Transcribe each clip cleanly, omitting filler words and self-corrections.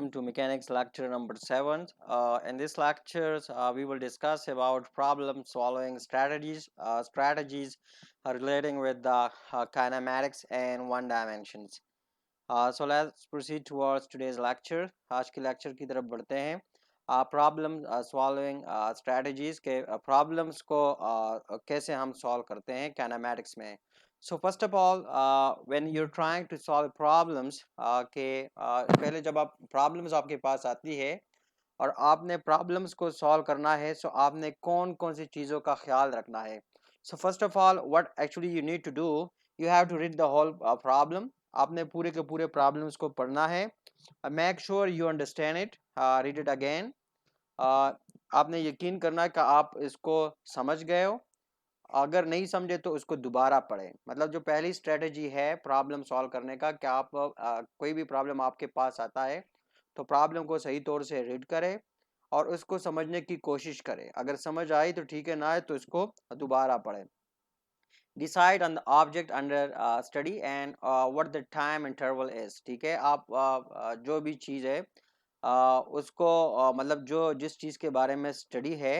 welcome to mechanics lecture number 7. In this lectures, we will discuss about problem solving strategies relating with the kinematics and one dimensions. So let's proceed towards today's lecture. आज की lecture की तरफ बढ़ते हैं. Problem solving strategies के problems को कैसे हम solve करते हैं kinematics में. So first of all, when you're trying to solve problems, पहले जब आप problems आपके पास आती है और आपने problems को solve करना है, so आपने कौन कौन सी चीज़ों का ख्याल रखना है. So first of all, what actually you need to do, you have to read the whole problem. आपने पूरे के पूरे प्रॉब्लम्स को पढ़ना है. Make sure you understand it, read it again. आपने यकीन करना है कि आप इसको समझ गए हो. अगर नहीं समझे तो उसको दोबारा पढ़ें. मतलब जो पहली स्ट्रेटजी है प्रॉब्लम सॉल्व करने का, कि आप कोई भी प्रॉब्लम आपके पास आता है तो प्रॉब्लम को सही तौर से रीड करें और उसको समझने की कोशिश करें. अगर समझ आई तो ठीक है, ना आए तो इसको दोबारा पढ़ें. Decide on the object under study and what the time interval is. ठीक है, आप जो भी चीज़ है उसको मतलब जो जिस चीज़ के बारे में स्टडी है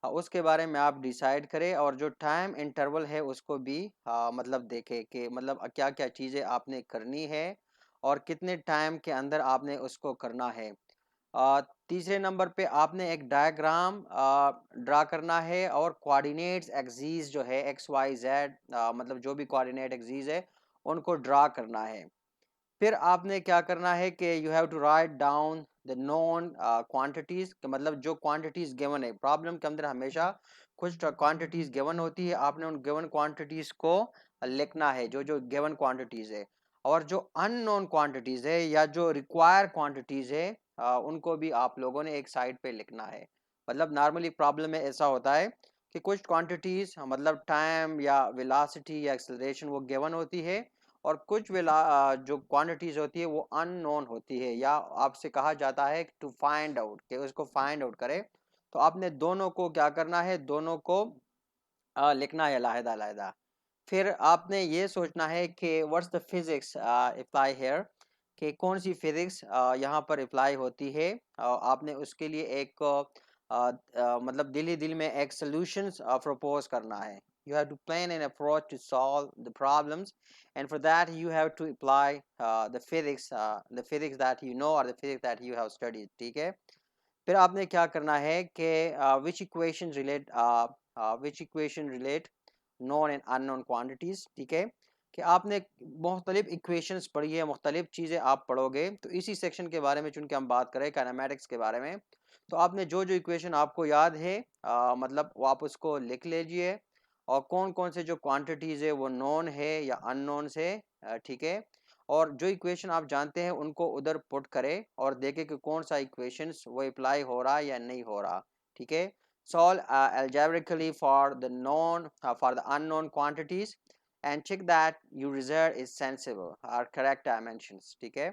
उसके बारे में आप डिसाइड करें, और जो टाइम इंटरवल है उसको भी मतलब देखें कि मतलब क्या क्या चीज़ें आपने करनी है और कितने टाइम के अंदर आपने उसको करना है. तीसरे नंबर पे आपने एक डायग्राम ड्रा करना है और कोऑर्डिनेट्स एक्सिस जो है एक्स वाई जेड, मतलब जो भी कोऑर्डिनेट एक्सिस है उनको ड्रा करना है. फिर आपने क्या करना है कि you have to write down the known quantities, मतलब जो क्वांटिटीज गिवन है. प्रॉब्लम के अंदर हमेशा कुछ क्वांटिटीज गिवन होती है, आपने उन गिवन क्वांटिटीज को लिखना है, जो जो गिवन क्वांटिटीज है. और जो अननोन क्वांटिटीज है या जो रिक्वायर क्वांटिटीज है उनको भी आप लोगों ने एक साइड पे लिखना है. मतलब नॉर्मली प्रॉब्लम में ऐसा होता है कि कुछ क्वांटिटीज मतलब टाइम या वेलोसिटी या एक्सेलरेशन वो गिवन होती है, और कुछ जो क्वांटिटीज होती है वो अननोन होती है, या आपसे कहा जाता है टू फाइंड आउट, कि उसको फाइंड आउट करें. तो आपने दोनों को क्या करना है, दोनों को लिखना है अलहदा अलहदा. फिर आपने ये सोचना है कि what's the physics apply hair, कि कौन सी फिजिक्स यहाँ पर अप्लाई होती है. आपने उसके लिए एक मतलब दिल ही दिल में एक सॉल्यूशंस प्रपोज करना है. You have to plan an approach to solve the problems, and for that you have to apply the physics that you know or the physics that you have studied. ठीक है. फिर आपने क्या करना है कि which equation relate known and unknown quantities. ठीक है, कि आपने मुख्तलिफ इक्वेशंस पढ़ी है, मुख्तलिफ चीज़ें आप पढ़ोगे, तो इसी सेक्शन के बारे में चूंकि हम बात करें काइनेमेटिक्स के बारे में, तो आपने जो जो इक्वेशन आपको याद है मतलब वो आप उसको लिख लीजिए, और कौन कौन से जो क्वांटिटीज़ है वो नॉन है या अननोन से. ठीक है, और जो इक्वेशन आप जानते हैं उनको उधर पुट करें और देखें कि कौन सा इक्वेशंस वो अप्लाई हो रहा है या नहीं हो रहा. ठीक है. Solve algebraically for the unknown quantities and check that your result is sensible or correct dimensions. ठीक है,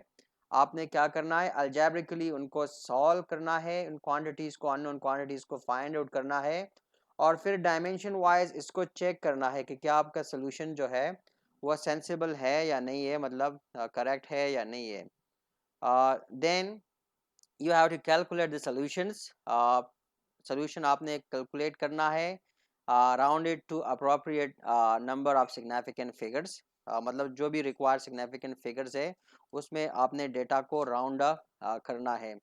आपने क्या करना है, algebraically उनको सॉल्व करना है, उन क्वांटिटीज को, अननोन क्वांटिटीज को फाइंड आउट करना है, और फिर डायमेंशन वाइज इसको चेक करना है कि क्या आपका सोल्यूशन जो है वो सेंसिबल है या नहीं है, मतलब करेक्ट है या नहीं है. Then you have to calculate the solutions. Solution आपने कैलकुलेट करना है, round it to appropriate number of significant figures. मतलब जो भी रिक्वायर्ड सिग्निफिकेंट फिगर्स है उसमें आपने डेटा को राउंड करना है.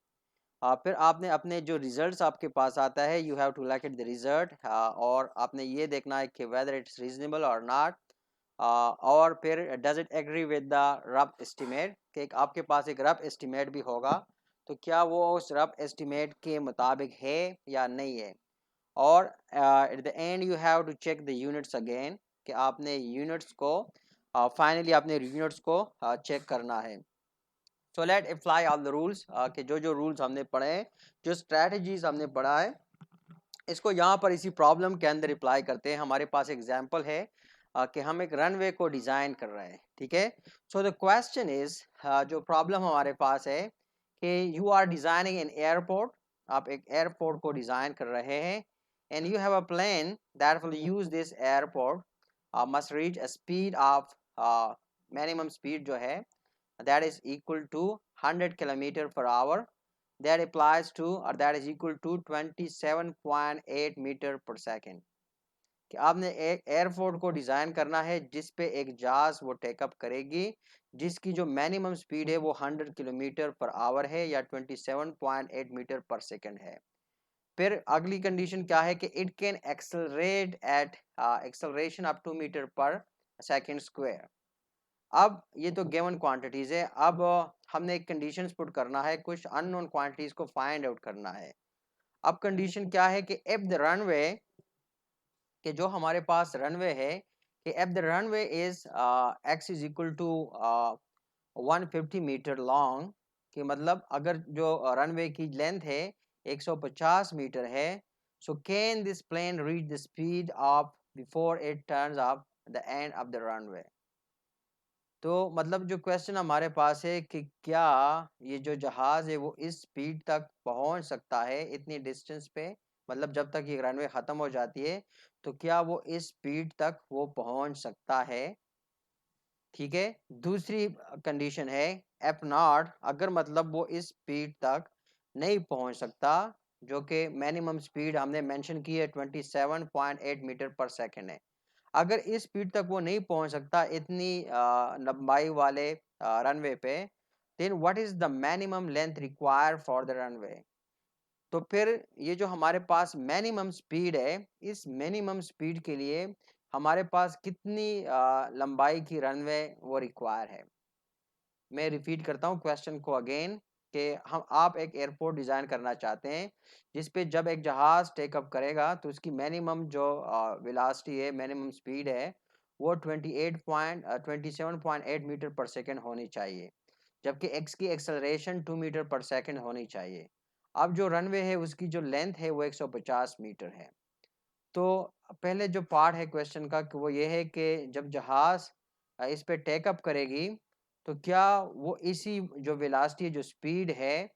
फिर आपने अपने जो रिजल्ट्स आपके पास आता है, you have to look at the result, और आपने ये देखना है कि वेदर इट्स रीजनेबल और नॉट. और फिर does it agree with the rough estimate, कि आपके पास एक रफ एस्टिमेट भी होगा, तो क्या वो उस रफ एस्टिमेट के मुताबिक है या नहीं है. और at the end you have to check the units again, कि आपने यूनिट्स को फाइनली आपने यूनिट्स को चेक करना है. So let apply all the rules, कि जो जो रूल्स हमने पढ़े हैं, जो स्ट्रैटेजीज हमने पढ़ा है, इसको यहाँ पर इसी प्रॉब्लम के अंदर अप्लाई करते हैं. हमारे पास एग्जांपल है कि हम एक रनवे को डिज़ाइन कर रहे हैं. ठीक है. सो द क्वेश्चन इज, जो प्रॉब्लम हमारे पास है कि you are designing an airport, आप एक एयरपोर्ट को डिज़ाइन कर रहे हैं, and you have a plane that will use this airport must reach a speed of minimum speed जो है that is equal to 100 kilometre per hour, that applies to or that is equal to 27.8 metre per second. कि आपने एक airport को design करना है जिस पे एक जहाज वो टेकअप करेगी जिसकी जो मिनिमम स्पीड है वो 100 किलोमीटर पर आवर है या 27.8 मीटर पर सेकेंड है। फिर अगली कंडीशन क्या है कि it can accelerate at acceleration up 2 metre per second square. अब ये तो गिवन क्वांटिटीज है। अब हमने एक कंडीशंस पुट करना है, कुछ अननोन क्वांटिटीज को फाइंड आउट करना है। अब कंडीशन क्या है कि इफ द रनवे, कि जो हमारे पास रनवे है कि if the runway is x is equal to 150 metre long, कि मतलब अगर जो रनवे की लेंथ है 150 मीटर है, so can this plane reach the speed of before it turns off the end of the runway. तो मतलब जो क्वेश्चन हमारे पास है कि क्या ये जो जहाज है वो इस स्पीड तक पहुंच सकता है इतनी डिस्टेंस पे, मतलब जब तक ये रनवे खत्म हो जाती है तो क्या वो इस स्पीड तक वो पहुंच सकता है। ठीक है। दूसरी कंडीशन है एफ नॉट, अगर मतलब वो इस स्पीड तक नहीं पहुंच सकता, जो कि मिनिमम स्पीड हमने मेंशन की है 27.8 मीटर पर सेकेंड है। अगर इस स्पीड तक वो नहीं पहुंच सकता इतनी लंबाई वाले रनवे पे, then what is the minimum length required for the runway. तो फिर ये जो हमारे पास मिनिमम स्पीड है, इस मिनिमम स्पीड के लिए हमारे पास कितनी लंबाई की रनवे वो रिक्वायर है। मैं रिपीट करता हूँ क्वेश्चन को अगेन, कि हम आप एक एयरपोर्ट डिज़ाइन करना चाहते हैं जिस पे जब एक जहाज़ टेकअप करेगा तो उसकी मिनिमम जो वेलोसिटी है, मिनिमम स्पीड है, वो 27.8 मीटर पर सेकेंड होनी चाहिए, जबकि एक्स की एक्सेलरेशन 2 मीटर पर सेकेंड होनी चाहिए। अब जो रनवे है उसकी जो लेंथ है वो 150 मीटर है। तो पहले जो पार्ट है क्वेश्चन का कि वो ये है कि जब जहाज़ इस पे टेकअप करेगी तो क्या वो इसी जो वेलोसिटी जो स्पीड है,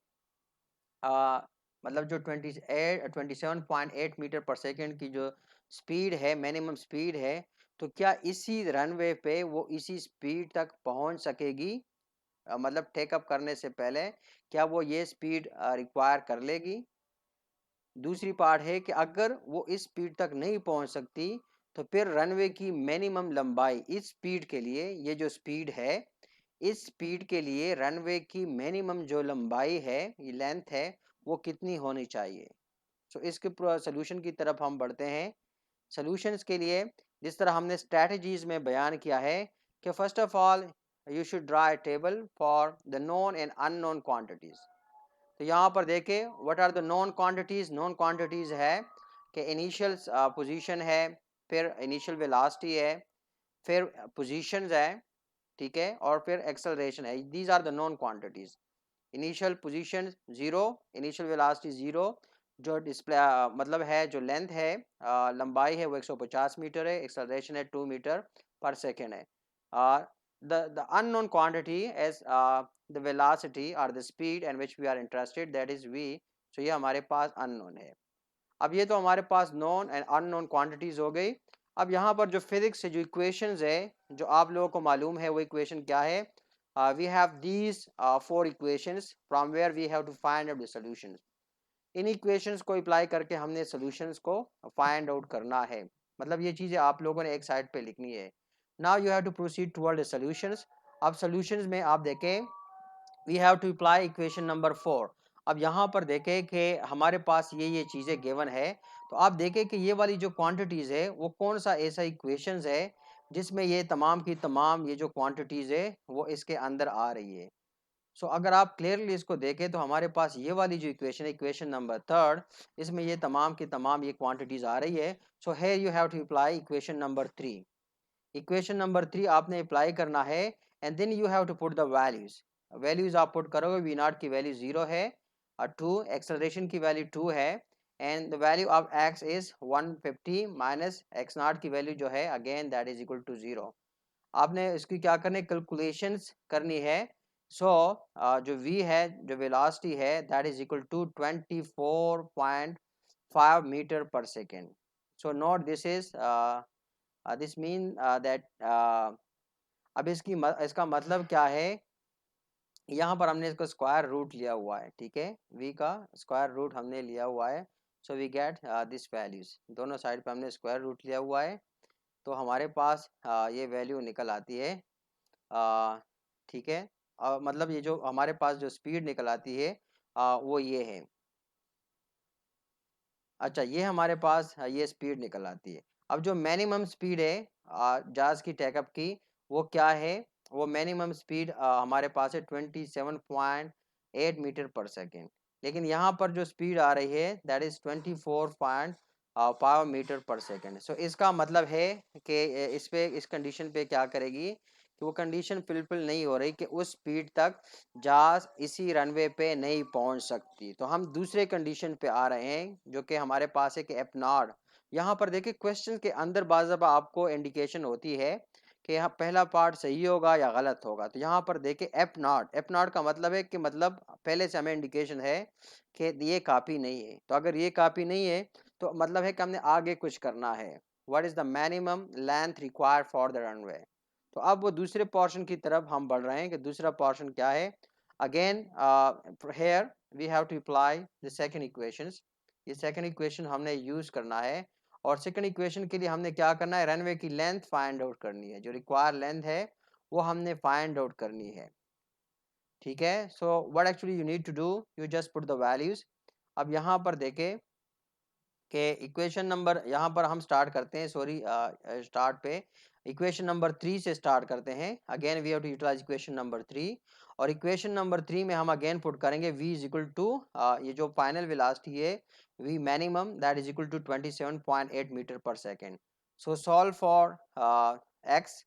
आ, मतलब जो 27.8 मीटर पर सेकेंड की जो स्पीड है, मिनिमम स्पीड है, तो क्या इसी रनवे पे वो इसी स्पीड तक पहुंच सकेगी, मतलब टेकअप करने से पहले क्या वो ये स्पीड रिक्वायर कर लेगी। दूसरी पार्ट है कि अगर वो इस स्पीड तक नहीं पहुंच सकती तो फिर रनवे की मिनिमम लंबाई इस स्पीड के लिए, ये जो स्पीड है इस स्पीड के लिए रनवे की मिनिमम जो लंबाई है, ये लेंथ है, वो कितनी होनी चाहिए। सो इसके सोल्यूशन की तरफ हम बढ़ते हैं। सोल्यूशंस के लिए जिस तरह हमने स्ट्रेटजीज में बयान किया है कि first of all you should draw a table for the known and unknown quantities. तो यहाँ पर देखें what are the known quantities. Known quantities है कि इनिशियल पोजीशन है, फिर इनिशियल वेलोसिटी है, फिर पोजीशंस है, ठीक है, और फिर एक्सेलरेशन है। These are the known quantities. Initial position zero, initial velocity zero, जो डिस्प्ले मतलब है जो लेंथ है, लंबाई है वो 150 मीटर है, एक्सेलरेशन है 2 मीटर पर सेकेंड है। The unknown quantity is the velocity or the speed in which we are interested, that is v। so ये हमारे पास unknown है। अब ये तो हमारे पास known and unknown quantities हो गई। अब यहाँ पर जो फिजिक्स से जो इक्वेशंस है जो आप लोगों को मालूम है वो इक्वेशन क्या है। We have these 4 equations from where we have to find out the solutions. इन इक्वेशंस को अप्लाई करके हमने सॉल्यूशंस को फाइंड आउट करना है। मतलब ये चीज़ें आप लोगों ने एक साइड पे लिखनी है। Now you have to proceed toward the solutions. अब सॉल्यूशंस में आप देखें we have to apply equation number 4। अब यहाँ पर देखें कि हमारे पास ये चीज़ें गिवन है, तो आप देखें कि ये वाली जो क्वांटिटीज़ है वो कौन सा ऐसा इक्वेशंस है जिसमें ये तमाम की तमाम ये जो क्वांटिटीज़ है वो इसके अंदर आ रही है। सो अगर आप क्लियरली इसको देखें तो हमारे पास ये वाली जो इक्वेशन है, इक्वेशन नंबर 3, इसमें ये तमाम की तमाम ये क्वांटिटीज आ रही है। So here you have to apply equation number 3। Equation number 3 आपने अप्लाई करना है and then you have to put the values. Values आप पुट करोगे, वी नॉट की वैल्यू 0 है और 2, एक्सेलरेशन की वैल्यू 2 है, and the value of x is 150 minus x naught की वैल्यू जो है again that is equal to 0। आपने इसकी क्या करनी, कैलकुलेशंस करनी है। सो जो v है, जो वेलोसिटी है, that is equal to 24.5 metre per second. So note this is this mean that अब इसका मतलब क्या है यहाँ पर हमने इसको स्क्वायर रूट लिया हुआ है, ठीक है, v का स्क्वायर रूट हमने लिया हुआ है। So we get this values, दोनों साइड पे हमने स्क्वायर रूट लिया हुआ है, तो हमारे पास ये वैल्यू निकल आती है, ठीक है। मतलब ये जो हमारे पास जो स्पीड निकल आती है वो ये है। अच्छा, ये हमारे पास ये स्पीड निकल आती है। अब जो मिनिमम स्पीड है जहाज की टेकअप की, वो क्या है? वो मिनिमम स्पीड हमारे पास है 27.8 मीटर पर सेकेंड, लेकिन यहाँ पर जो स्पीड आ रही है that is 24.5 metre per second. सो इसका मतलब है कि इस पे, इस कंडीशन पे क्या करेगी कि वो कंडीशन फुलफिल नहीं हो रही कि उस स्पीड तक जहाज इसी रनवे पे नहीं पहुंच सकती। तो हम दूसरे कंडीशन पे आ रहे हैं जो कि हमारे पास है कि एफ नॉट। यहाँ पर देखिए क्वेश्चन के अंदर बाज़ आपको इंडिकेशन होती है कि यहाँ पहला पार्ट सही होगा या गलत होगा। तो यहाँ पर देखिए एफ नॉट, एफ नॉट का मतलब है कि मतलब पहले से हमें इंडिकेशन है कि ये कापी नहीं है। तो अगर ये कापी नहीं है तो मतलब है कि हमने आगे कुछ करना है। What is the minimum length required for the runway. तो अब वो दूसरे पोर्शन की तरफ हम बढ़ रहे हैं कि दूसरा पोर्शन क्या है। Again here we have to apply the second equations. ये सेकंड इक्वेशन हमने यूज करना है, और सेकंड इक्वेशन के लिए हमने क्या करना है, रनवे की लेंथ फाइंड आउट करनी है, जो रिक्वायर लेंथ है वो हमने फाइंड आउट करनी है, ठीक है। So what actually you need to do, you just put the values. अब यहाँ पर देखें कि इक्वेशन नंबर, यहाँ पर हम स्टार्ट करते हैं, सॉरी स्टार्ट पे इक्वेशन नंबर 3 से स्टार्ट करते हैं। Again we have to utilise equation number 3, और इक्वेशन नंबर 3 में हम अगेन पुट करेंगे v इज इक्वल टू ये जो फाइनल वेलोसिटी है v minimum that is equal to 27.8 metre per second. So solve for x,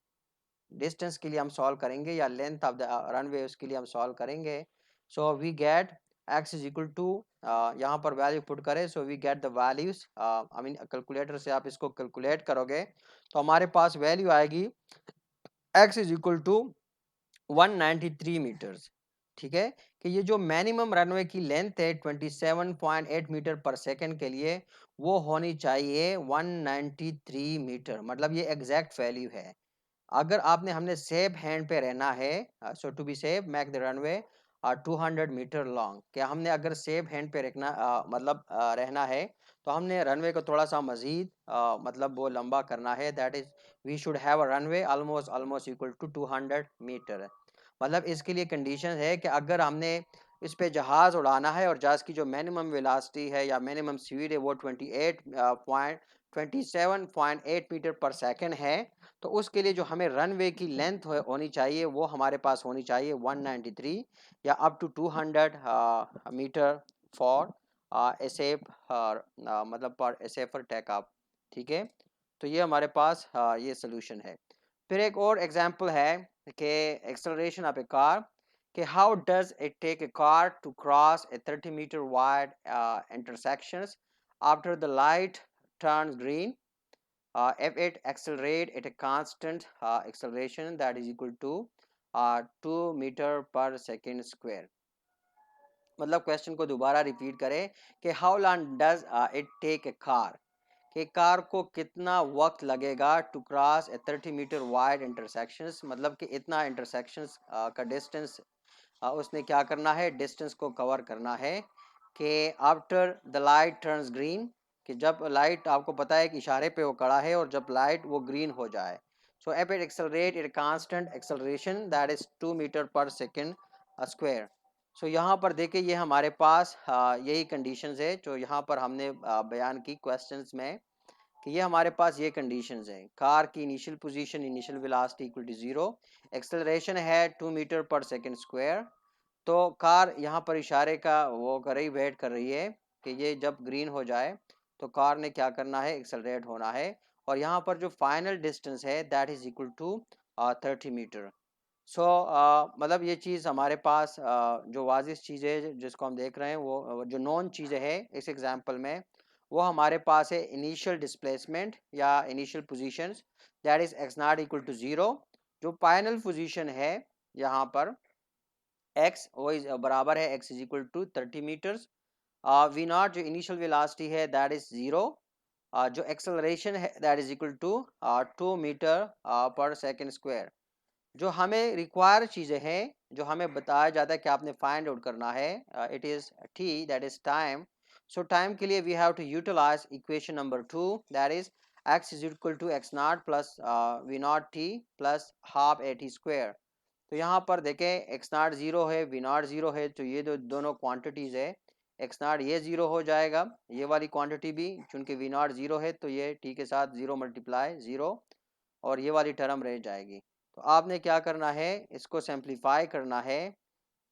distance के लिए हम सॉल्व करेंगे, या लेंथ ऑफ द रनवे उसके लिए हम सॉल्व करेंगे। So we get x is equal to, यहाँ पर वैल्यू पुट करें, so we get the values, I mean calculator से आप इसको कैलकुलेट करोगे तो हमारे पास वैल्यू आएगी x is equal to 193 meters, ठीक है। कि ये जो मिनिमम रनवे की लेंथ है 27.8 मीटर पर सेकेंड के लिए, वो होनी चाहिए 193 मीटर, मतलब ये एग्जैक्ट वैल्यू है। अगर आपने हमने सेफ हैंड पे रहना है, so to be safe make the runway 200 metre long, क्या हमने अगर सेफ हैंड पे रखना मतलब रहना है तो हमने रनवे को थोड़ा सा मजीद मतलब वो लंबा करना है, that is we should have a runway almost almost equal to 200 meter. मतलब इसके लिए कंडीशन है कि अगर हमने इस पे जहाज उड़ाना है और जहाज की जो मिनिमम वेलोसिटी है या मिनिमम स्पीड है वो 27.8 मीटर पर सेकंड है, तो उसके लिए जो हमें रनवे की लेंथ होनी चाहिए वो हमारे पास होनी चाहिए 193 या up to 200 meter for a safe, मतलब पर ए सेफर टेक ऑफ, ठीक है। तो ये हमारे पास ये सोल्यूशन है। फिर एक और एग्जांपल है कि एक्सेलरेशन ऑफ ए कार, कि how does it take a car to cross a 30 meter wide intersections after the light turns green, if it accelerate at a constant acceleration that is equal to 2 metre per second square. मतलब question को दोबारा repeat करें कि how long does it take a car, कि car को कितना वक्त लगेगा to cross a 30 meter wide intersections, मतलब कि इतना इंटरसेक्शंस का डिस्टेंस उसने क्या करना है, डिस्टेंस को कवर करना है, कि after the light turns green, कि जब लाइट, आपको पता है कि इशारे पे वो खड़ा है और जब लाइट वो ग्रीन हो जाए। So if it accelerate it constant acceleration that is 2 metre per second square. सो यहाँ पर देखिए ये हमारे पास यही कंडीशंस है जो यहाँ पर हमने बयान की क्वेश्चंस में, कि ये हमारे पास ये कंडीशंस हैं। कार की initial position, initial velocity equal to 0, acceleration है 2 मीटर पर सेकेंड स्क्वायर। तो कार यहाँ पर इशारे का वो कर रही, वेट कर रही है कि ये जब ग्रीन हो जाए तो कार ने क्या करना है, एक्सेलरेट होना है। और यहाँ पर जो फाइनल डिस्टेंस है that is equal to 30 metre. So मतलब ये चीज़ हमारे पास जो वाजिस चीज़ है जिसको हम देख रहे हैं, वो जो नॉन चीज़ें हैं इस एग्जांपल में, वो हमारे पास है इनिशियल डिस्प्लेसमेंट या initial positions that is x naught equal to 0, जो फाइनल पोजीशन है यहाँ पर x वो बराबर है x is equal to 30 meters, v naught जो इनिशियल वेलोसिटी है दैट इज 0, जो एक्सेलरेशन है that is equal to 2 metre per second square. जो हमें रिक्वायर चीज़ें हैं, जो हमें बताया जाता है कि आपने फाइंड आउट करना है, it is t, that is time. So time के लिए we have to utilise equation number 2, that is x is equal to x naught plus v naught t plus half a t square. तो यहाँ पर देखें x naught zero है, v naught zero है, तो ये दोनों क्वांटिटीज़ है. एक्स नॉट ये जीरो हो जाएगा, ये वाली क्वांटिटी भी, चूंकि वी नॉट जीरो है तो ये टी के साथ जीरो मल्टीप्लाई जीरो, और ये वाली टर्म रह जाएगी. तो आपने क्या करना है, इसको सिंप्लीफाई करना है,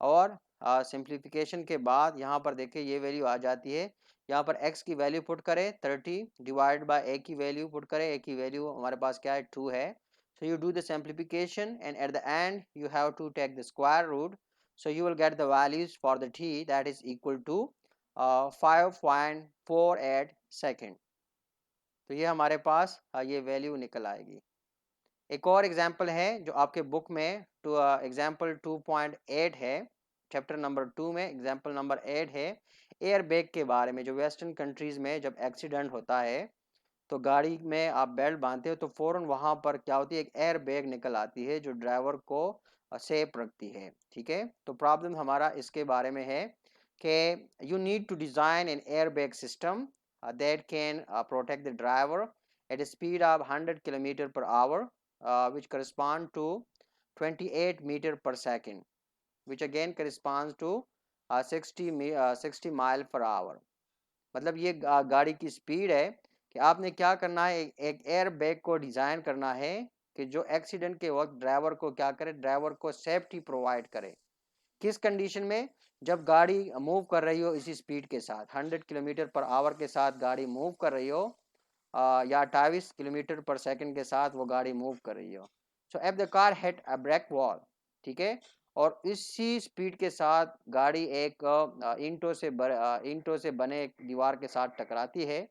और सिंप्लीफिकेशन के बाद यहाँ पर देखिए ये वैल्यू आ जाती है. यहाँ पर x की वैल्यू पुट करें 30 डिवाइड बाय a की वैल्यू पुट करें, a की वैल्यू हमारे पास क्या है 2 है. So you do the simplification and at the end you have to take the square root. So you will get the values for the t that is equal to 5.48 second. तो ये हमारे पास ये value निकल आएगी. एक और example है जो आपके बुक में टू एग्जाम्पल 2.8 है, चैप्टर नंबर 2 में एग्जाम्पल नंबर 8 है, एयर बैग के बारे में. जो वेस्टर्न कंट्रीज में जब एक्सीडेंट होता है तो गाड़ी में आप बेल्ट बांधते हो तो फौरन वहां पर क्या होती है, एक एयर बैग निकल आती है जो ड्राइवर को सेफ रखती है. ठीक है, तो प्रॉब्लम हमारा इसके बारे में है कि you need to design an air bag system that can protect the driver at a speed of 100 kilometer per hour, which correspond to 28 meter per second, which again corresponds to 60 mile per hour. मतलब ये गाड़ी की speed है कि आपने क्या करना है, एक एयर बैग को डिजाइन करना है कि जो एक्सीडेंट के वक्त ड्राइवर को क्या करे, ड्राइवर को सेफ्टी प्रोवाइड करे. किस कंडीशन में, जब गाड़ी मूव कर रही हो इसी स्पीड के साथ 100 किलोमीटर पर आवर के साथ गाड़ी मूव कर रही हो, या 28 किलोमीटर पर सेकंड के साथ वो गाड़ी मूव कर रही हो. So if the car hit a brake wall, ठीक है, और इसी स्पीड के साथ गाड़ी एक ईंटों से बने एक दीवार के साथ टकराती है.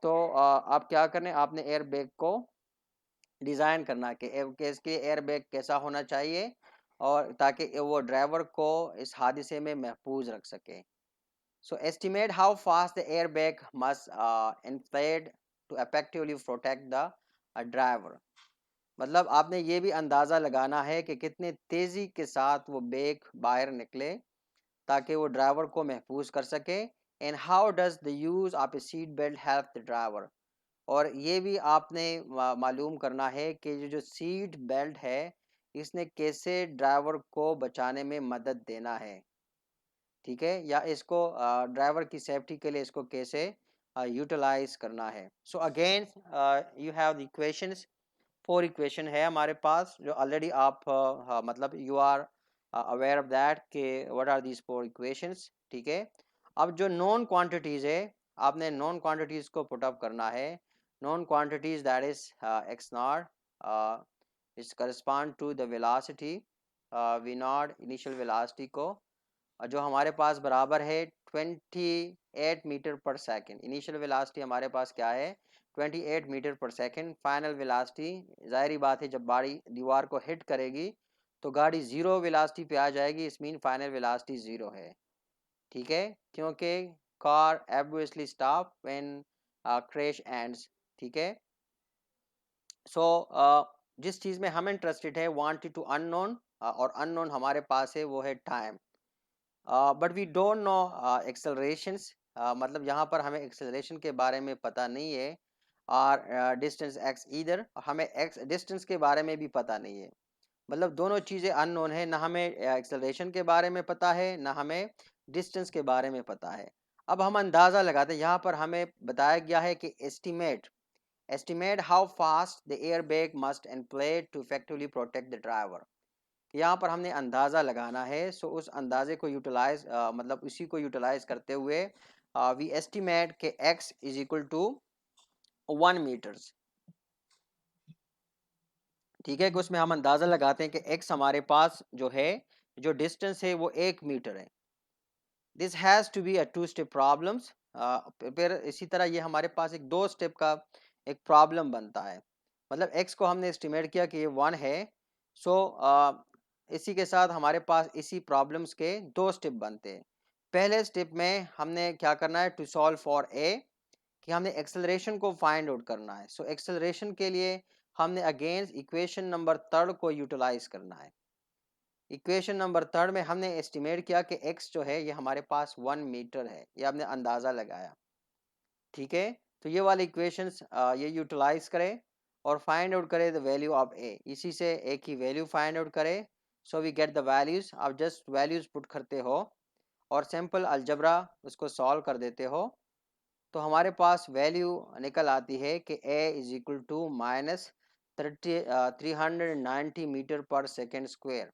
तो आप क्या करें, आपने एयर बैग को डिज़ाइन करना कि इसके एयर बैग कैसा होना चाहिए, और ताकि वो ड्राइवर को इस हादसे में महफूज रख सके. So estimate how fast the airbag must inflate to effectively protect the driver. मतलब आपने ये भी अंदाज़ा लगाना है कि कितने तेज़ी के साथ वो बैग बाहर निकले ताकि वो ड्राइवर को महफूज कर सके. And how does the use of A seat belt help the driver. और ये भी आपने मालूम करना है कि ये जो सीट बेल्ट है इसने कैसे ड्राइवर को बचाने में मदद देना है. ठीक है, या इसको ड्राइवर की सेफ्टी के लिए इसको कैसे यूटिलाइज करना है. So again you have the equations, 4 equation है हमारे पास जो ऑलरेडी आप मतलब you are aware of that कि व्हाट आर दीज 4 इक्वेशंस. ठीक है, अब जो नॉन क्वांटिटीज है आपने नॉन क्वांटिटीज को पुट अप करना है. Known quantities that is x naught is correspond to the velocity v naught initial velocity को, जो हमारे पास बराबर है 28 मीटर पर सेकंड. इनिशियल वेलोसिटी हमारे पास क्या है 28 मीटर पर सेकंड. फाइनल वेलोसिटी जाहिर बात है जब गाड़ी दीवार को हिट करेगी तो गाड़ी जीरो वेलोसिटी पे आ जाएगी, इस मीन फाइनल वेलोसिटी जीरो है. ठीक है, क्योंकि car obviously stop when crash ends. ठीक है, सो जिस चीज़ में हम इंटरेस्टेड है वांटेड टू अननोन, और अननोन हमारे पास है वो है time. But we don't know accelerations. मतलब यहाँ पर हमें एक्सेलरेशन के बारे में पता नहीं है, और डिस्टेंस एक्स ईदर हमें एक्स डिस्टेंस के बारे में भी पता नहीं है. मतलब दोनों चीज़ें अननोन है, ना हमें एक्सेलरेशन के बारे में पता है ना हमें डिस्टेंस के बारे में पता है. अब हम अंदाज़ा लगाते हैं, यहाँ पर हमें बताया गया है कि estimate how fast the air bag must inflate to effectively protect the driver. यहाँ पर हमने अंदाज़ा लगाना है. सो उस अंदाजे को यूटिलाइज मतलब इसी को यूटिलाइज करते हुए वी एस्टिमेट के x is equal to 1 meters. ठीक है, कि उसमें हम अंदाज़ा लगाते हैं कि x हमारे पास जो है, जो डिस्टेंस है वो 1 मीटर है. This has to be a 2 step problems. फिर इसी तरह ये हमारे पास एक 2 स्टेप का एक प्रॉब्लम बनता है. मतलब x को हमने एस्टिमेट किया कि ये 1 है. सो इसी के साथ हमारे पास इसी प्रॉब्लम्स के 2 स्टेप बनते हैं. पहले स्टेप में हमने क्या करना है, टू सॉल्व फॉर ए, कि हमने एक्सेलरेशन को फाइंड आउट करना है. सो एक्सेलरेशन के लिए हमने अगेंस्ट इक्वेशन नंबर थर्ड को यूटिलाइज करना है। इक्वेशन नंबर थर्ड में हमने एस्टिमेट किया कि x जो है ये हमारे पास 1 मीटर है, ये हमने अंदाज़ा लगाया। ठीक है, तो ये वाले इक्वेशंस ये यूटिलाइज करें और फाइंड आउट करें द वैल्यू ऑफ ए, इसी से ए की वैल्यू फाइंड आउट करें। So we get the values, आप जस्ट वैल्यूज पुट करते हो और सिंपल अलजबरा उसको सॉल्व कर देते हो, तो हमारे पास वैल्यू निकल आती है कि a is equal to minus 390 metre per second square.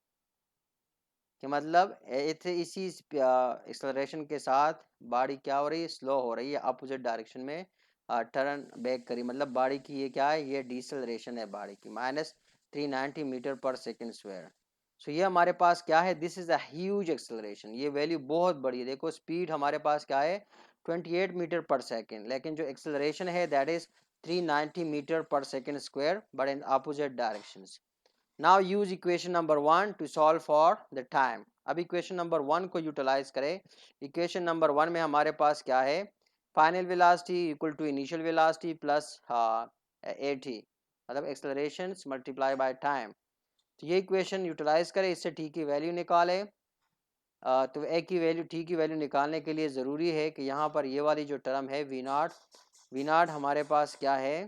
कि मतलब इसी एक्सेलरेशन के साथ बॉडी क्या हो रही है, स्लो हो रही है, अपोजिट डायरेक्शन में टर्न बैक करी, मतलब बॉडी की ये क्या है, ये डिसलेरेशन है बॉडी की, minus 390 metre per second square. सो ये हमारे पास क्या है, this is a huge acceleration, ये वैल्यू बहुत बड़ी है। देखो स्पीड हमारे पास क्या है 28 मीटर पर सेकेंड, लेकिन जो एक्सेलरेशन है that is 390 metre per second square but in opposite direction. Now use equation number 1 to solve for the time. अब इक्वेशन नंबर 1 को यूटिलाइज करें। इक्वेशन नंबर 1 में हमारे पास क्या है, final velocity equal to initial velocity plus a t, मतलब acceleration multiply by time. तो ये इक्वेशन यूटिलाइज करें, इससे टी की वैल्यू निकालें। तो ए की वैल्यू, टी की वैल्यू निकालने के लिए ज़रूरी है कि यहाँ पर ये वाली जो टर्म है वी नॉट, वी नॉट हमारे पास क्या है,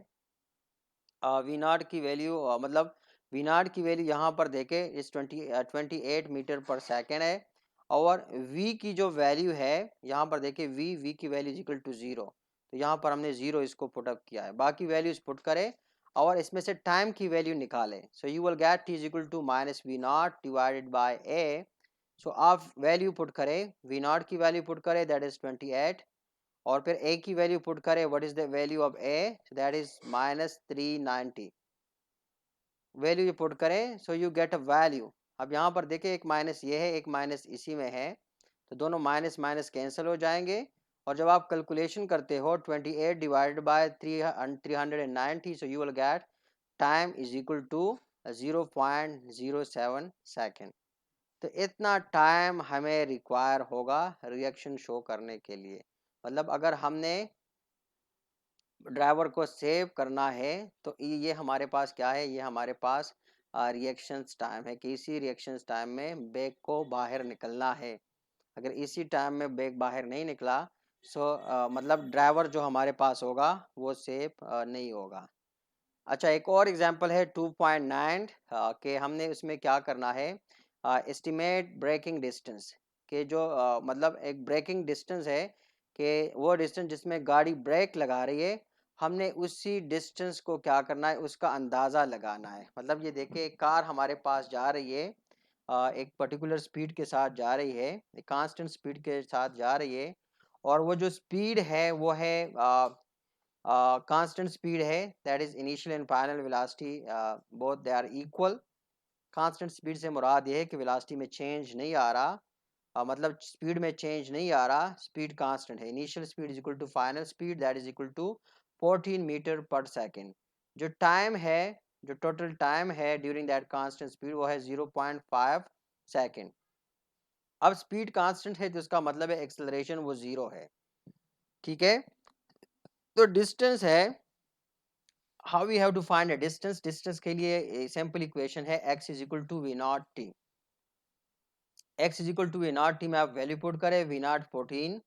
वी नॉट की वैल्यू मतलब वी नॉट की वैल्यू यहाँ पर देखे इस 28 मीटर पर सेकेंड है, और v की जो वैल्यू है यहाँ पर देखे v की वैल्यू इज इक्वल टू 0, तो यहाँ पर हमने 0 इसको पुटअप किया है, बाकी वैल्यूज पुट करें और इसमें से टाइम की वैल्यू निकालें। So you will get t is equal to minus v naught divided by a. So आप वैल्यू पुट करें, वी नॉट की वैल्यू पुट करें दैट इज 28, और फिर a की वैल्यू पुट करें, what is the value of a, that is minus 390, value ये put करें, so you get a value. अब यहाँ पर देखिए एक माइनस ये है, एक माइनस इसी में है, तो दोनों माइनस माइनस कैंसिल हो जाएंगे, और जब आप कैलकुलेशन करते हो 28 divided by 390, so you will get time is equal to 0.07 second. तो इतना टाइम हमें रिक्वायर होगा रिएक्शन शो करने के लिए, मतलब अगर हमने ड्राइवर को सेव करना है तो ये हमारे पास क्या है, ये हमारे पास रिएक्शंस टाइम है कि इसी रिएक्शंस टाइम में बैग को बाहर निकलना है। अगर इसी टाइम में बैग बाहर नहीं निकला, सो मतलब ड्राइवर जो हमारे पास होगा वो सेव नहीं होगा। अच्छा, एक और एग्जांपल है 2.9 के हमने उसमें क्या करना है, एस्टिमेट ब्रेकिंग डिस्टेंस के जो मतलब एक ब्रेकिंग डिस्टेंस है कि वो डिस्टेंस जिसमें गाड़ी ब्रेक लगा रही है, हमने उसी डिस्टेंस को क्या करना है, उसका अंदाज़ा लगाना है। मतलब ये देखिए एक कार हमारे पास जा रही है, एक पर्टिकुलर स्पीड के साथ जा रही है, एक कांस्टेंट स्पीड के साथ जा रही है, और वो जो स्पीड है वो है कांस्टेंट स्पीड है, that is initial and final velocity both they are equal. Constant speed से मुराद ये है कि वेलोसिटी में चेंज नहीं आ रहा, मतलब स्पीड में चेंज नहीं आ रहा, स्पीड कांस्टेंट है। Initial speed is equal to final speed that is equal to 14 meter per second. जो टाइम है, जो टोटल टाइम है ड्यूरिंग दैट कांस्टेंट स्पीड वो है 0.5 सेकेंड। अब स्पीड कांस्टेंट है तो इसका मतलब है एक्सेलरेशन वो 0 है। ठीक है, तो डिस्टेंस है, how we have to find a distance, distance के लिए सिंपल इक्वेशन है x is equal to v naught t. x is equal to v naught t में आप वैल्यू पुट करें, वी नॉट 14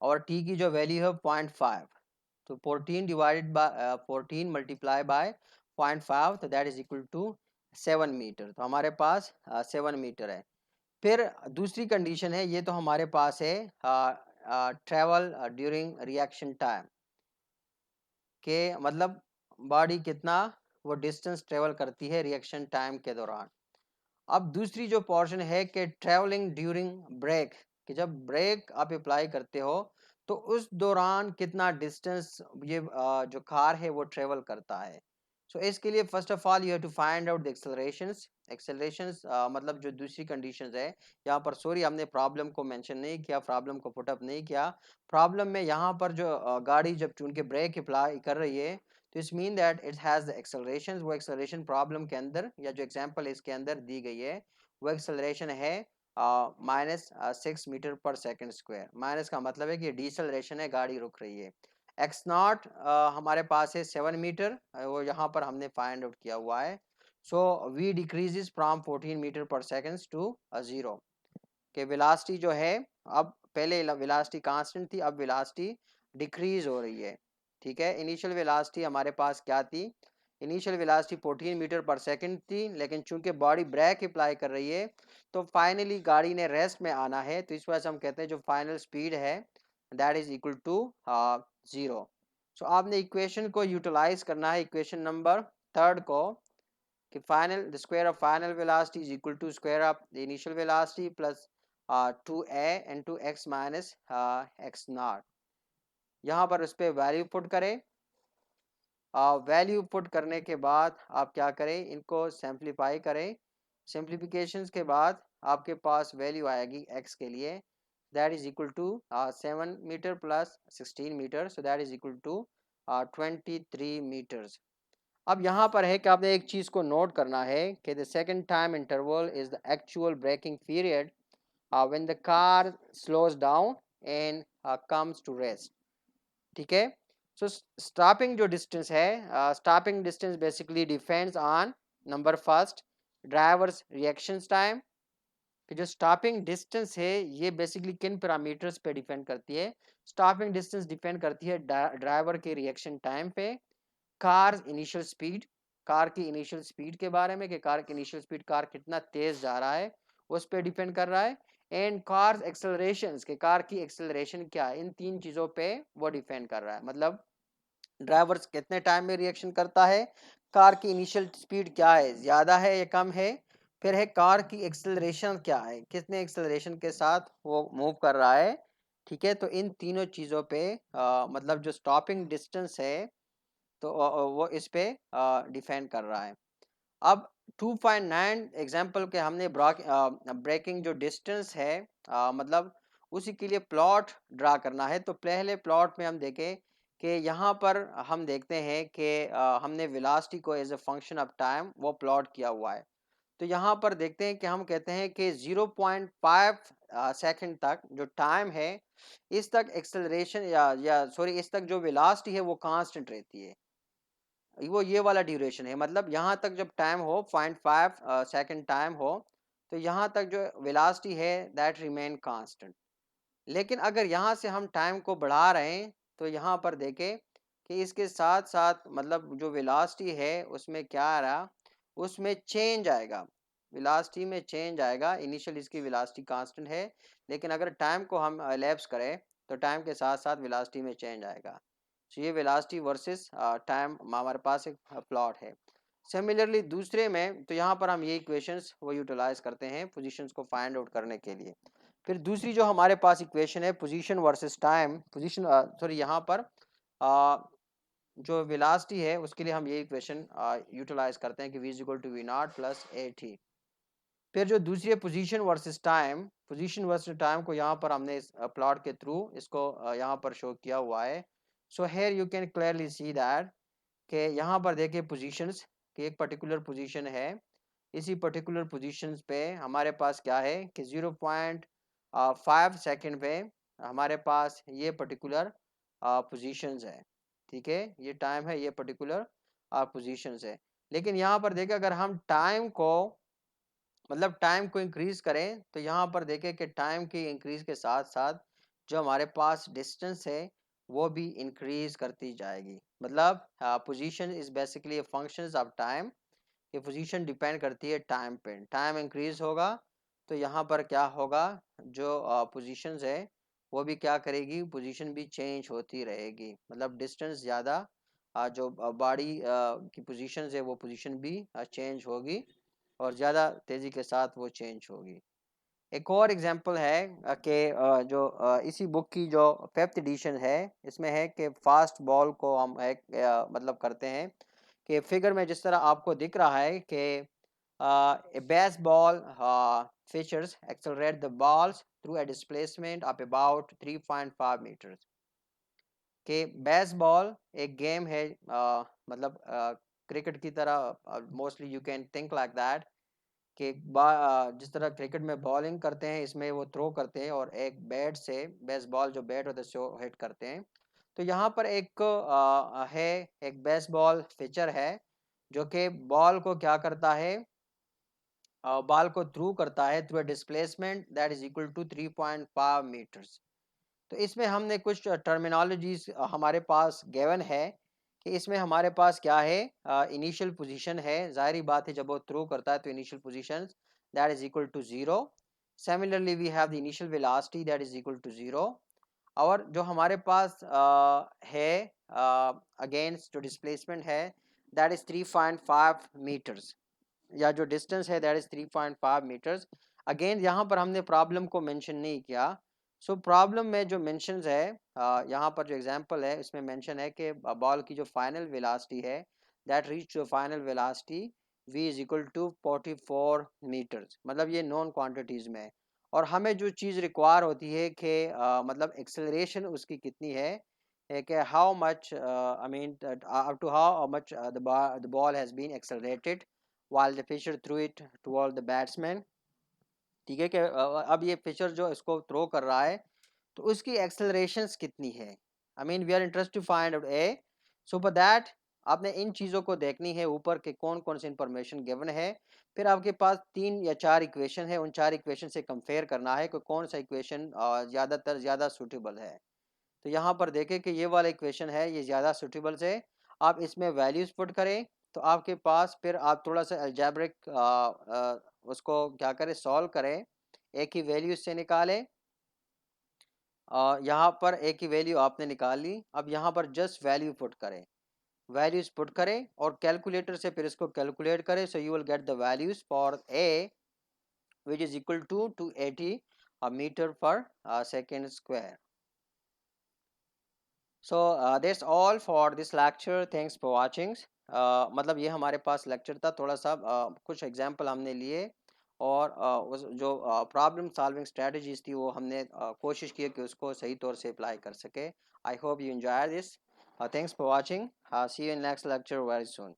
और t की जो वैल्यू है 0.5, तो 14 डिवाइडेड बाय 14 मल्टीप्लाई बाय 0.5, तो that is equal to 7 meter, तो हमारे पास 7 मीटर है। फिर दूसरी कंडीशन है, ये तो हमारे पास है ट्रेवल ड्यूरिंग रिएक्शन टाइम के, मतलब बॉडी कितना वो डिस्टेंस ट्रेवल करती है रिएक्शन टाइम के दौरान। अब दूसरी जो पोर्शन है कि ट्रेवलिंग ड्यूरिंग ब्रेक, कि जब ब्रेक आप अप्लाई करते हो तो उस दौरान कितना डिस्टेंस ये जो कार है वो ट्रेवल करता है। सो इसके लिए first of all you have to find out the accelerations. Accelerations मतलब जो दूसरी कंडीशंस है, यहाँ पर सॉरी हमने प्रॉब्लम को मेंशन नहीं किया, प्रॉब्लम को पुटअप नहीं किया। प्रॉब्लम में यहाँ पर जो गाड़ी जब चून के ब्रेक अप्लाई कर रही है, तो इस mean that it has the acceleration, वो एक्सेलरेशन प्रॉब्लम के अंदर या जो एग्जांपल इसके अंदर दी गई है वो एक्सेलरेशन है माइनस 6 मीटर पर सेकंड स्क्वायर। माइनस का मतलब है कि डिसेलरेशन है, गाड़ी रुक रही है। एक्स नॉट हमारे पास है 7 मीटर, वो यहाँ पर हमने फाइंड आउट किया हुआ है। So we decreases from 14 meter per second to 0 के वेलोसिटी जो है, अब पहले वेलोसिटी कांस्टेंट थी, अब वेलोसिटी डिक्रीज हो रही है। ठीक है, इनिशियल वेलोसिटी हमारे पास क्या थी, इनिशियल वेलोसिटी 14 मीटर पर सेकंड थी, लेकिन चूंकि बॉडी ब्रेक अप्लाई कर रही है तो फाइनली गाड़ी ने रेस्ट में आना है, तो इस वजह से हम कहते हैं जो फाइनल स्पीड है दैट इज इक्वल टू 0। सो आपने इक्वेशन को यूटिलाइज करना है, इक्वेशन नंबर थर्ड को, कि final the square of final velocity is equal to square of the initial velocity plus 2a into x minus x naught. यहाँ पर उस पर वैल्यू पुट करें, वैल्यू पुट करने के बाद आप क्या करें, इनको सिंप्लीफाई करें। सिंप्लीफिकेशंस के बाद आपके पास वैल्यू आएगी x के लिए, that is equal to 7 meter plus 16 meter, so that is equal to 23 meters. अब यहाँ पर है कि आपने एक चीज़ को नोट करना है कि the second time interval is the actual braking period when the car slows down and comes to rest. ठीक है, सो स्टॉपिंग जो डिस्टेंस है, stopping distance basically depends on number first driver's reaction time, कि जो स्टॉपिंग डिस्टेंस है ये basically किन पैरामीटर्स पे डिपेंड करती है। स्टॉपिंग डिस्टेंस डिपेंड करती है ड्राइवर के रिएक्शन टाइम पे, कार इनिशियल स्पीड, कार की इनिशियल स्पीड के बारे में कि कार की इनिशियल स्पीड, कार कितना तेज जा रहा है उस पर डिपेंड कर रहा है, एंड कार एक्सेलरेशन के कार की एक्सेलरेशन क्या है, इन तीन चीज़ों पे वो डिपेंड कर रहा है। मतलब ड्राइवर कितने टाइम में रिएक्शन करता है, कार की इनिशियल स्पीड क्या है, ज़्यादा है या कम है, फिर है कार की एक्सेलरेशन क्या है, कितने एक्सेलरेशन के साथ वो मूव कर रहा है। ठीक है, तो इन तीनों चीज़ों पे मतलब जो स्टॉपिंग डिस्टेंस है तो वो इस पे डिफाइन कर रहा है। अब 2.9 एग्जाम्पल के हमने ब्रेकिंग जो डिस्टेंस है, मतलब उसी के लिए प्लॉट ड्रा करना है। तो पहले प्लॉट में हम देखें कि यहाँ पर हम देखते हैं कि हमने वेलोसिटी को as a function of time वो प्लॉट किया हुआ है। तो यहाँ पर देखते हैं कि हम कहते हैं कि 0.5 सेकंड तक जो टाइम है, इस तक एक्सेलरेशन या सॉरी इस तक जो वेलोसिटी है वो कांस्टेंट रहती है, वो ये वाला ड्यूरेशन है। मतलब यहाँ तक जब टाइम हो 0.5 सेकंड टाइम हो, तो यहाँ तक जो वेलोसिटी है दैट रिमेन कांस्टेंट। लेकिन अगर यहाँ से हम टाइम को बढ़ा रहे हैं तो यहाँ पर देखें कि इसके साथ साथ मतलब जो वेलोसिटी है उसमें क्या आ रहा, उसमें चेंज आएगा, वेलोसिटी में चेंज आएगा। इनिशियल इसकी वेलोसिटी कांस्टेंट है, लेकिन अगर टाइम को हम एलैप्स करें तो टाइम के साथ साथ वेलोसिटी में चेंज आएगा। तो ये वेलोसिटी वर्सेस टाइम हमारे पास एक प्लॉट है। सिमिलरली दूसरे में तो यहाँ पर हम ये इक्वेशंस वो यूटिलाइज करते हैं पोजीशंस को फाइंड आउट करने के लिए। फिर दूसरी जो हमारे पास इक्वेशन है position versus time, position sorry यहाँ पर आ, जो वेलोसिटी है उसके लिए हम ये इक्वेशन यूटिलाइज करते हैं कि v is equal to v naught plus a t. फिर जो दूसरी position versus time, position versus time को यहाँ पर हमने इस प्लॉट के थ्रू इसको यहाँ पर शो किया हुआ है। So here you can clearly see that कि यहाँ पर देखिए पोजीशंस कि एक पर्टिकुलर पोजीशन है, इसी पर्टिकुलर पोजीशंस पे हमारे पास क्या है कि 0.5 सेकंड पे हमारे पास ये पर्टिकुलर पोजीशंस है। ठीक है, ये टाइम है, ये पर्टिकुलर पोजीशंस है। लेकिन यहाँ पर देखिए अगर हम टाइम को मतलब टाइम को इंक्रीज करें तो यहाँ पर देखें कि टाइम के इंक्रीज के साथ साथ जो हमारे पास डिस्टेंस है वो भी इंक्रीज करती जाएगी। मतलब position is basically functions of time, ये पोजीशन डिपेंड करती है टाइम पे। टाइम इंक्रीज होगा तो यहाँ पर क्या होगा, जो पोजीशंस है वो भी क्या करेगी, पोजीशन भी चेंज होती रहेगी। मतलब डिस्टेंस ज़्यादा जो बॉडी की पोजीशंस है वो पोजीशन भी चेंज होगी और ज़्यादा तेज़ी के साथ वो चेंज होगी। एक और एग्जांपल है कि जो इसी बुक की जो 5th एडिशन है इसमें है कि फास्ट बॉल को हम एक मतलब करते हैं कि फिगर में जिस तरह आपको दिख रहा है कि a baseball features accelerate the balls through a displacement of about 3.5 meters। कि बेसबॉल एक गेम है, मतलब क्रिकेट की तरह, mostly you can think like that कि जिस तरह क्रिकेट में बॉलिंग करते हैं इसमें वो थ्रो करते हैं और एक बैट से बेसबॉल जो बैट होता है उससे हिट करते हैं। तो यहाँ पर एक है एक बेसबॉल पिचर है जो कि बॉल को क्या करता है, बॉल को थ्रू करता है through displacement that is equal to 3.5 meters. तो इसमें हमने कुछ टर्मिनोलॉजीज हमारे पास गिवन है कि इसमें हमारे पास क्या है, इनिशियल पोजीशन है, जाहिर बात है जब वो थ्रो करता है तो initial position that is equal to zero. Similarly we have the initial velocity that is equal to zero. और जो हमारे पास है अगेंस्ट जो डिस्प्लेसमेंट है दैट इज 3.5 मीटर्स, या जो डिस्टेंस है दैट इज 3.5 मीटर्स। अगेन यहाँ पर हमने प्रॉब्लम को मेंशन नहीं किया। सो प्रॉब्लम में जो मेंशन है, यहाँ पर जो एग्जांपल है उसमें मेंशन है कि बॉल की जो फाइनल वेलोसिटी है दैट रीच जो final velocity v is equal to 44 meters, मतलब ये नॉन क्वांटिटीज में है। और हमें जो चीज़ रिक्वायर होती है कि मतलब एक्सेलरेशन उसकी कितनी है कि how much I mean up to how much the ball has been accelerated while the pitcher threw it toward the batsman। ठीक है कि अब ये पिचर जो इसको थ्रो कर रहा है तो उसकी एक्सेलरेशंस कितनी है। I mean we are interest to find out a. So for that आपने इन चीज़ों को देखनी है ऊपर के कौन कौन सी इंफॉर्मेशन गिवन है। फिर आपके पास 3 या 4 इक्वेशन है, उन 4 इक्वेशन से कंपेयर करना है कि कौन सा इक्वेशन ज़्यादातर ज़्यादा सूटेबल है। तो यहाँ पर देखें कि ये वाला इक्वेशन है ये ज़्यादा सूटेबल से, आप इसमें वैल्यूज पुट करें तो आपके पास फिर आप थोड़ा सा अलजेब्रिक उसको क्या करें सॉल्व करें, एक ही वैल्यू से निकालें। यहाँ पर एक ही वैल्यू आपने निकाल ली, अब यहाँ पर जस्ट वैल्यू पुट करें, वैल्यूज पुट करें और कैलकुलेटर से फिर इसको कैलकुलेट करें। So you will get the values for a which is equal to 280 metre per second square. So that's all for this lecture, thanks for watching. मतलब ये हमारे पास लेक्चर था, थोड़ा सा कुछ एग्जांपल हमने लिए और उस जो प्रॉब्लम सॉल्विंग स्ट्रेटजीज थी वो हमने कोशिश की कि उसको सही तौर से अप्लाई कर सके। I hope you enjoy this. Thanks for watching, see you in next lecture very soon.